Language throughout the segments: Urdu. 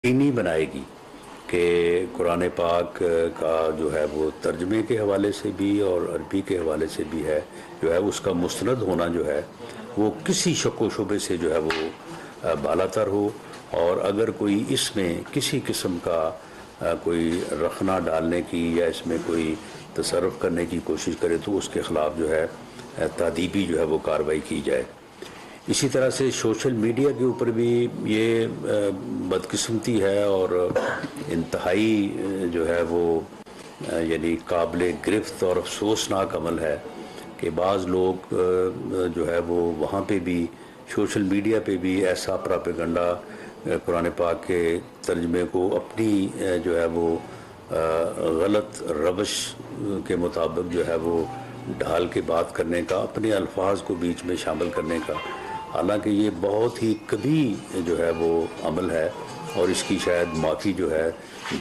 یقینی بنائے گی کہ قرآن پاک کا جو ہے وہ ترجمے کے حوالے سے بھی اور عربی کے حوالے سے بھی ہے جو ہے اس کا مستند ہونا جو ہے وہ کسی شک و شبے سے جو ہے وہ بالا تر ہو، اور اگر کوئی اس میں کسی قسم کا کوئی رخنہ ڈالنے کی یا اس میں کوئی تصرف کرنے کی کوشش کرے تو اس کے خلاف جو ہے تادیبی جو ہے وہ کارروائی کی جائے۔ اسی طرح سے سوشل میڈیا کے اوپر بھی یہ بدقسمتی ہے اور انتہائی جو ہے وہ یعنی قابل گرفت اور افسوسناک عمل ہے کہ بعض لوگ جو ہے وہ وہاں پہ بھی سوشل میڈیا پہ بھی ایسا پراپیگنڈا قرآن پاک کے ترجمے کو اپنی جو ہے وہ غلط روش کے مطابق جو ہے وہ ڈھال کے بات کرنے کا، اپنے الفاظ کو بیچ میں شامل کرنے کا، حالانکہ یہ بہت ہی کبھی جو ہے وہ عمل ہے اور اس کی شاید معافی جو ہے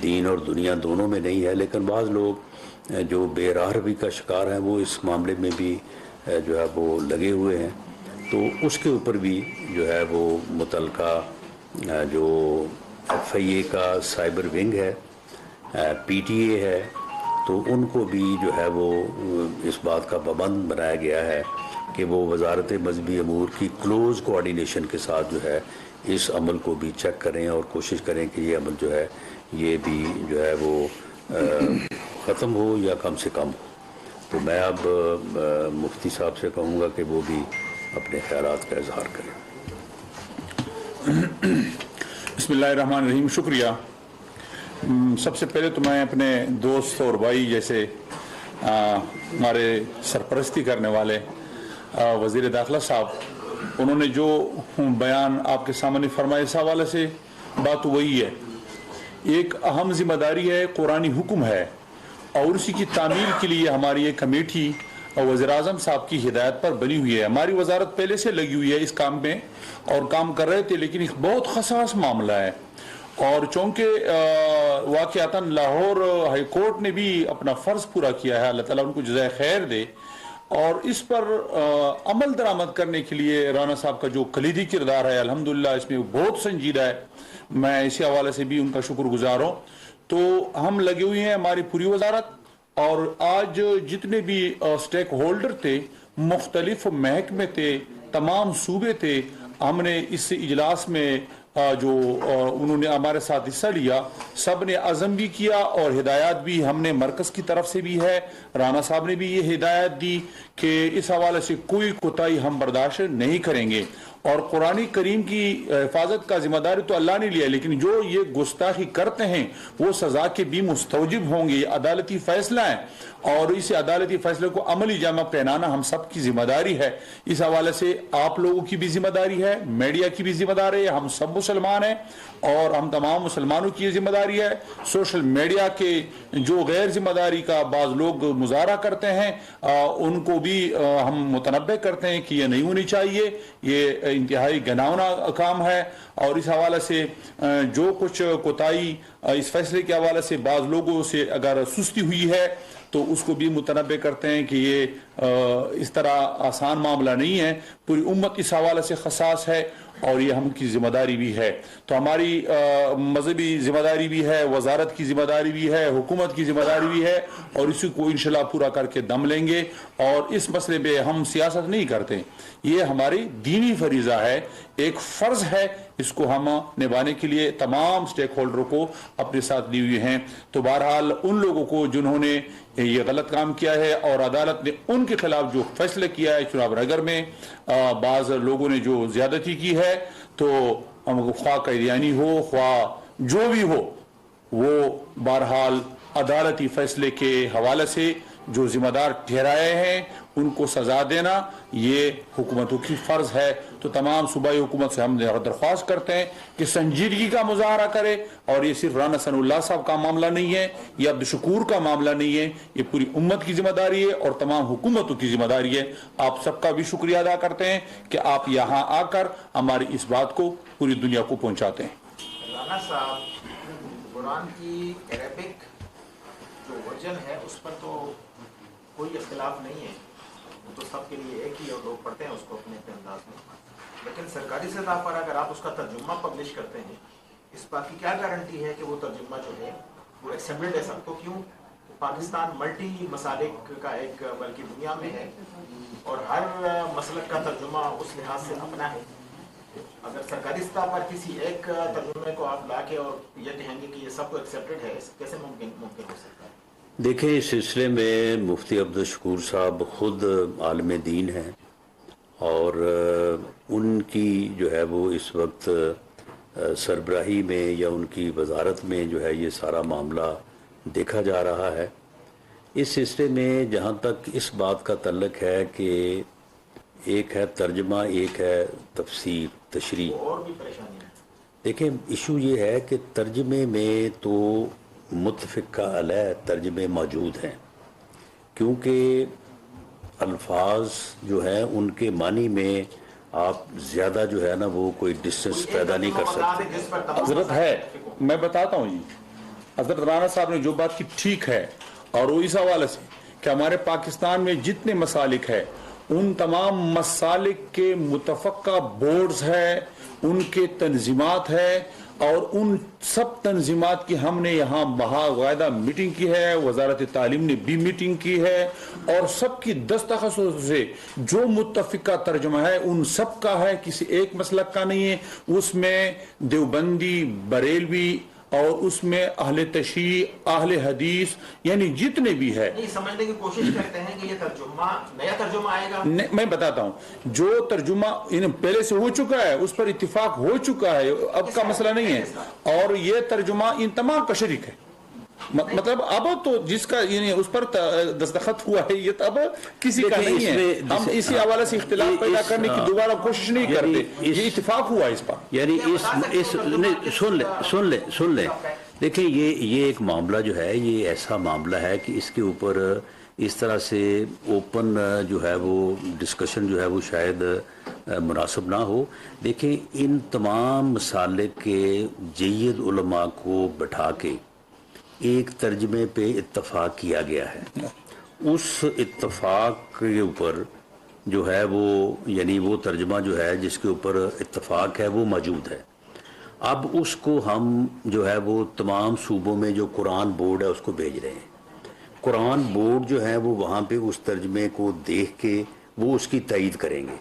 دین اور دنیا دونوں میں نہیں ہے، لیکن بعض لوگ جو بے راہ روی کا شکار ہیں وہ اس معاملے میں بھی جو ہے وہ لگے ہوئے ہیں، تو اس کے اوپر بھی جو ہے وہ متعلقہ جو ایف آئی اے کا سائبر ونگ ہے، پی ٹی اے ہے، تو ان کو بھی جو ہے وہ اس بات کا پابند بنایا گیا ہے کہ وہ وزارت مذہبی امور کی کلوز کوآرڈینیشن کے ساتھ جو ہے اس عمل کو بھی چیک کریں اور کوشش کریں کہ یہ عمل جو ہے یہ بھی جو ہے وہ ختم ہو یا کم سے کم ہو۔ تو میں اب مفتی صاحب سے کہوں گا کہ وہ بھی اپنے خیالات کا اظہار کریں۔ بسم اللہ الرحمن الرحیم۔ شکریہ۔ سب سے پہلے تو میں اپنے دوست اور بھائی جیسے ہمارے سرپرستی کرنے والے وزیر داخلہ صاحب، انہوں نے جو بیان آپ کے سامنے فرمایا اس حوالے سے بات وہی ہے، ایک اہم ذمہ داری ہے، قرآنی حکم ہے، اور اسی کی تعمیل کے لیے ہماری ایک کمیٹی وزیر اعظم صاحب کی ہدایت پر بنی ہوئی ہے۔ ہماری وزارت پہلے سے لگی ہوئی ہے اس کام میں اور کام کر رہے تھے، لیکن ایک بہت حساس معاملہ ہے، اور چونکہ واقعتاً لاہور ہائی کورٹ نے بھی اپنا فرض پورا کیا ہے، اللہ تعالیٰ ان کو جزائے خیر دے، اور اس پر عمل درآمد کرنے کے لیے رانا صاحب کا جو کلیدی کردار ہے الحمدللہ اس میں بہت سنجیدہ ہے، میں اسی حوالے سے بھی ان کا شکر گزار ہوں۔ تو ہم لگے ہوئے ہیں، ہماری پوری وزارت، اور آج جتنے بھی سٹیک ہولڈر تھے، مختلف محکمے تھے، تمام صوبے تھے، ہم نے اس اجلاس میں جو انہوں نے ہمارے ساتھ حصہ لیا، سب نے عزم بھی کیا اور ہدایات بھی ہم نے مرکز کی طرف سے بھی ہے، رانا صاحب نے بھی یہ ہدایت دی کہ اس حوالے سے کوئی کوتاہی ہم برداشت نہیں کریں گے، اور قرآن کریم کی حفاظت کا ذمہ داری تو اللہ نے لیا ہے، لیکن جو یہ گستاخی کرتے ہیں وہ سزا کے بھی مستوجب ہوں گے۔ یہ عدالتی فیصلہ ہے اور اس عدالتی فیصلے کو عملی جامہ پہنانا ہم سب کی ذمہ داری ہے۔ اس حوالے سے آپ لوگوں کی بھی ذمہ داری ہے، میڈیا کی بھی ذمہ داری ہے، ہم سب مسلمان ہیں اور ہم تمام مسلمانوں کی ذمہ داری ہے۔ سوشل میڈیا کے جو غیر ذمہ داری کا بعض لوگ مظاہرہ کرتے ہیں ان کو بھی ہم متنبہ کرتے ہیں کہ یہ نہیں ہونی چاہیے، یہ انتہائی گھناؤنا کام ہے، اور اس حوالے سے جو کچھ کوتاہی اس فیصلے کے حوالے سے بعض لوگوں سے اگر سستی ہوئی ہے تو اس کو بھی متنبہ کرتے ہیں کہ یہ اس طرح آسان معاملہ نہیں ہے، پوری امت اس حوالے سے حساس ہے اور یہ ہم کی ذمہ داری بھی ہے۔ تو ہماری مذہبی ذمہ داری بھی ہے، وزارت کی ذمہ داری بھی ہے، حکومت کی ذمہ داری بھی ہے، اور اسی کو انشاءاللہ پورا کر کے دم لیں گے، اور اس مسئلے پہ ہم سیاست نہیں کرتے، یہ ہماری دینی فریضہ ہے، ایک فرض ہے، اس کو ہم نبھانے کے لیے تمام سٹیک ہولڈروں کو اپنے ساتھ لیے ہوئے ہیں۔ تو بہرحال ان لوگوں کو جنہوں نے یہ غلط کام کیا ہے اور عدالت نے ان کے خلاف جو فیصلہ کیا ہے، چناب نگر میں بعض لوگوں نے جو زیادتی کی ہے، تو خواہ قیدیانی ہو خواہ جو بھی ہو، وہ بہرحال عدالتی فیصلے کے حوالے سے جو ذمہ دار ٹھہرائے ہیں ان کو سزا دینا یہ حکومتوں کی فرض ہے۔ تو تمام صوبائی حکومت سے ہم درخواست کرتے ہیں کہ سنجیدگی کا مظاہرہ کرے، اور یہ صرف رانا ثناء اللہ صاحب کا معاملہ نہیں ہے، یہ عبدالشکور کا معاملہ نہیں ہے، یہ پوری امت کی ذمہ داری ہے اور تمام حکومتوں کی ذمہ داری ہے۔ آپ سب کا بھی شکریہ ادا کرتے ہیں کہ آپ یہاں آ کر ہماری اس بات کو پوری دنیا کو پہنچاتے ہیں۔ رانا صاحب، قرآن کی عربک جو ورژن ہے اس پر تو کوئی اختلاف نہیں ہے، وہ تو سب کے لیے ایک ہی، اور لوگ پڑھتے ہیں اس کو اپنے انداز میں، لیکن سرکاری سطح پر اگر آپ اس کا ترجمہ پبلش کرتے ہیں اس بات کی کیا گارنٹی ہے کہ وہ ترجمہ جو ہے وہ ایکسیپٹڈ ہے سب کو؟ کیوں پاکستان ملٹی مسالک کا ایک بلکہ دنیا میں ہے اور ہر مسلک کا ترجمہ اس لحاظ سے اپنا ہے. اگر سرکاری سطح پر کسی ایک ترجمے کو آپ لا کے اور یہ کہیں گے کہ یہ سب کو ایکسیپٹڈ ہے، کیسے ممکن ہو سکتا ہے؟ دیکھیں اس سلسلے میں مفتی عبدالشکور صاحب خود عالم دین ہیں اور ان کی جو ہے وہ اس وقت سربراہی میں یا ان کی وزارت میں جو ہے یہ سارا معاملہ دیکھا جا رہا ہے. اس سلسلے میں جہاں تک اس بات کا تعلق ہے کہ ایک ہے ترجمہ، ایک ہے تفسیر تشریح. اور بھی پریشانی ہے. دیکھیں ایشو یہ ہے کہ ترجمے میں تو متفقہ علیہ ترجمے موجود ہیں، کیونکہ الفاظ جو ہیں ان کے معنی میں آپ زیادہ جو ہے نا وہ کوئی ڈسٹنس پیدا نہیں کر سکتے. حضرت ہے، میں بتاتا ہوں جی. حضرت رانا صاحب نے جو بات کی ٹھیک ہے، اور وہ اس حوالے سے کہ ہمارے پاکستان میں جتنے مسالک ہیں ان تمام مسالک کے متفقہ بورڈز ہیں، ان کے تنظیمات ہیں، اور ان سب تنظیمات کی ہم نے یہاں باقاعدہ میٹنگ کی ہے، وزارت تعلیم نے بھی میٹنگ کی ہے، اور سب کی دستخط سے جو متفقہ ترجمہ ہے ان سب کا ہے، کسی ایک مسلک کا نہیں ہے. اس میں دیوبندی، بریلوی، اور اس میں اہل تشیع، اہل حدیث، یعنی جتنے بھی ہے. نہیں سمجھنے کی کوشش کرتے ہیں کہ یہ ترجمہ نیا ترجمہ آئے گا. میں بتاتا ہوں، جو ترجمہ پہلے سے ہو چکا ہے اس پر اتفاق ہو چکا ہے، اب کا مسئلہ نہیں ہے. اور یہ ترجمہ ان تمام کا شریک ہے. مطلب اب تو جس کا یعنی اس پر دستخط ہوا ہے یہ اب کسی کا نہیں ہے. ہم اسی حوالے سے اختلاف پیدا کرنے کی دوبارہ کوشش نہیں کرتے، یہ اتفاق ہوا اس پر. یعنی سن لیں دیکھیں یہ ایک معاملہ جو ہے یہ ایسا معاملہ ہے کہ اس کے اوپر اس طرح سے اوپن جو ہے وہ ڈسکشن جو ہے وہ شاید مناسب نہ ہو. دیکھیں ان تمام مسالک کے جید علماء کو بٹھا کے ایک ترجمے پہ اتفاق کیا گیا ہے. اس اتفاق کے اوپر جو ہے وہ یعنی وہ ترجمہ جو ہے جس کے اوپر اتفاق ہے وہ موجود ہے. اب اس کو ہم جو ہے وہ تمام صوبوں میں جو قرآن بورڈ ہے اس کو بھیج رہے ہیں. قرآن بورڈ جو ہے وہ وہاں پہ اس ترجمے کو دیکھ کے وہ اس کی تائید کریں گے.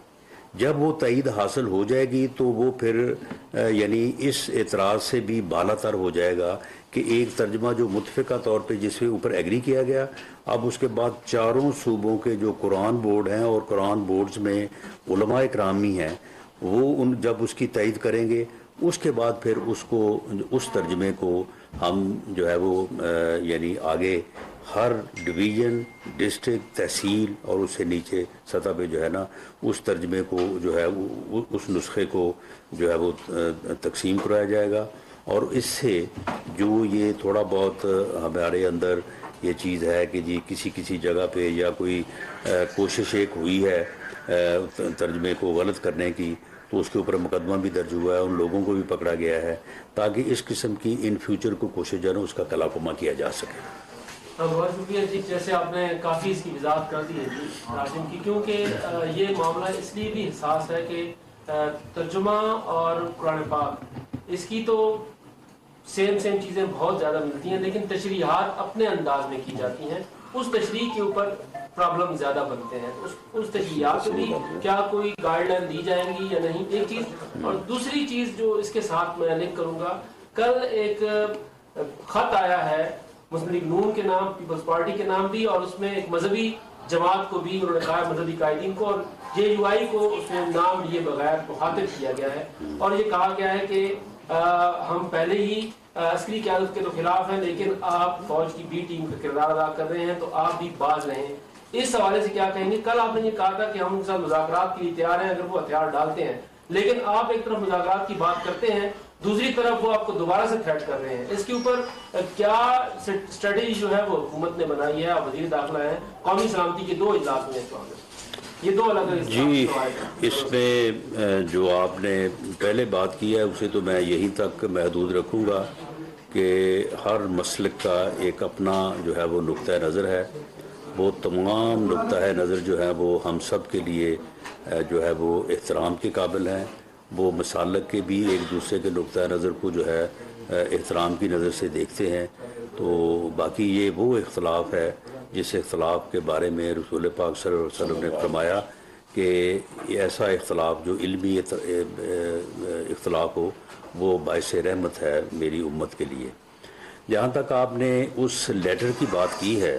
جب وہ تائید حاصل ہو جائے گی تو وہ پھر یعنی اس اعتراض سے بھی بالا تر ہو جائے گا کہ ایک ترجمہ جو متفقہ طور پہ جس کے اوپر ایگری کیا گیا، اب اس کے بعد چاروں صوبوں کے جو قرآن بورڈ ہیں اور قرآن بورڈز میں علماء اکرامی ہیں وہ جب اس کی تائید کریں گے اس کے بعد پھر اس ترجمے کو ہم جو ہے وہ یعنی آگے ہر ڈویژن، ڈسٹرکٹ، تحصیل اور اس سے نیچے سطح پہ جو ہے نا اس ترجمے کو جو ہے اس نسخے کو جو ہے وہ تقسیم کرایا جائے گا. اور اس سے جو یہ تھوڑا بہت ہمارے اندر یہ چیز ہے کہ جی کسی جگہ پہ یا کوئی کوشش ایک ہوئی ہے ترجمے کو غلط کرنے کی تو اس کے اوپر مقدمہ بھی درج ہوا ہے، ان لوگوں کو بھی پکڑا گیا ہے تاکہ اس قسم کی ان فیوچر کو کوشش جو ہے اس کا کلاکما کیا جا سکے. بہت شکریہ جی، جیسے آپ نے کافی اس کی وضاحت کر دی ہے جی راشن کی، کیونکہ یہ معاملہ اس لیے بھی حساس ہے کہ ترجمہ اور قرآن پاک اس کی تو سیم چیزیں بہت زیادہ ملتی ہیں، لیکن تشریحات اپنے انداز میں کی جاتی ہیں. اس تشریح کے اوپر پرابلم زیادہ بنتے ہیں. اس تشریحات بھی کیا کوئی گائیڈ لائن دی جائیں گی یا نہیں، ایک چیز. اور دوسری چیز جو اس کے ساتھ میں لنک کروں گا، کل ایک خط آیا ہے مسلم لیگ نون کے نام، پیپلز پارٹی کے نام بھی، اور اس میں ایک مذہبی جماعت کو بھی انہوں نے کہا، مذہبی قائدین کو اور JUI کو اس میں نام لیے بغیر مخاطب کیا گیا ہے. اور یہ کہا گیا ہے کہ ہم پہلے ہی عسکری قیادت کے تو خلاف ہیں، لیکن آپ فوج کی B ٹیم کا کردار ادا کر رہے ہیں تو آپ بھی باز رہیں. اس حوالے سے کیا کہیں گے؟ کل آپ نے یہ کہا تھا کہ ہم ان کے ساتھ مذاکرات کے لیے تیار ہیں اگر وہ ہتھیار ڈالتے ہیں، لیکن آپ ایک طرف مذاکرات کی بات کرتے ہیں، دوسری طرف وہ آپ کو دوبارہ سے تھریٹ کر رہے ہیں. اس کے اوپر کیا اسٹریٹجی جو ہے وہ حکومت نے بنائی ہے؟ آپ وزیر داخلہ ہیں، قومی سلامتی کے 2 اجلاس میں یہ 2 الگ الگ جی. اس میں جو آپ نے پہلے بات کی ہے اسے تو میں یہیں تک محدود رکھوں گا کہ ہر مسلک کا ایک اپنا جو ہے وہ نقطہ نظر ہے. وہ تمام نقطہ نظر جو ہے وہ ہم سب کے لیے جو ہے وہ احترام کے قابل ہیں وہ مسالک کے بھی ایک دوسرے کے نقطۂ نظر کو جو ہے احترام کی نظر سے دیکھتے ہیں. تو باقی یہ وہ اختلاف ہے جس اختلاف کے بارے میں رسول پاک صلی اللہ علیہ وسلم نے فرمایا کہ ایسا اختلاف جو علمی اختلاف ہو وہ باعث رحمت ہے میری امت کے لیے. جہاں تک آپ نے اس لیٹر کی بات کی ہے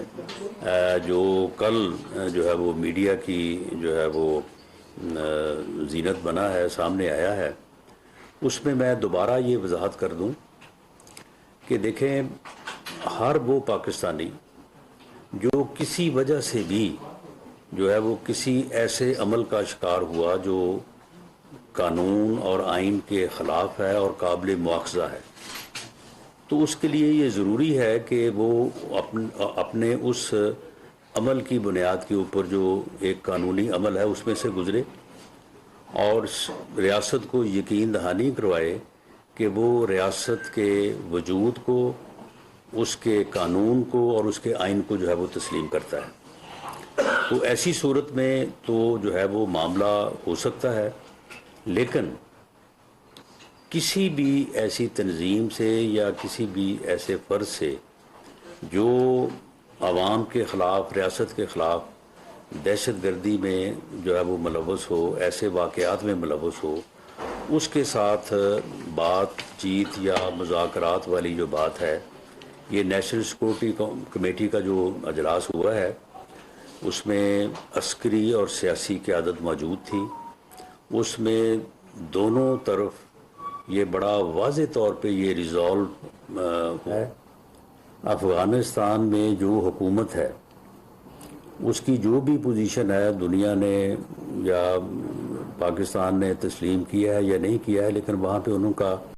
جو کل جو ہے وہ میڈیا کی جو ہے وہ زینت بنا ہے، سامنے آیا ہے، اس میں میں دوبارہ یہ وضاحت کر دوں کہ دیکھیں ہر وہ پاکستانی جو کسی وجہ سے بھی جو ہے وہ کسی ایسے عمل کا شکار ہوا جو قانون اور آئین کے خلاف ہے اور قابل مواخذہ ہے، تو اس کے لیے یہ ضروری ہے کہ وہ اپنے اس عمل کی بنیاد کے اوپر جو ایک قانونی عمل ہے اس میں سے گزرے اور ریاست کو یقین دہانی کروائے کہ وہ ریاست کے وجود کو، اس کے قانون کو اور اس کے آئین کو جو ہے وہ تسلیم کرتا ہے. تو ایسی صورت میں تو جو ہے وہ معاملہ ہو سکتا ہے، لیکن کسی بھی ایسی تنظیم سے یا کسی بھی ایسے فرد سے جو عوام کے خلاف، ریاست کے خلاف دہشت گردی میں جو ہے وہ ملوث ہو، ایسے واقعات میں ملوث ہو، اس کے ساتھ بات چیت یا مذاکرات والی جو بات ہے، یہ نیشنل سیکورٹی کمیٹی کا جو اجلاس ہوا ہے اس میں عسکری اور سیاسی قیادت موجود تھی. اس میں دونوں طرف یہ بڑا واضح طور پہ یہ ریزالو ہے. افغانستان میں جو حکومت ہے اس کی جو بھی پوزیشن ہے دنیا نے یا پاکستان نے تسلیم کیا ہے یا نہیں کیا ہے، لیکن وہاں پہ انہوں کا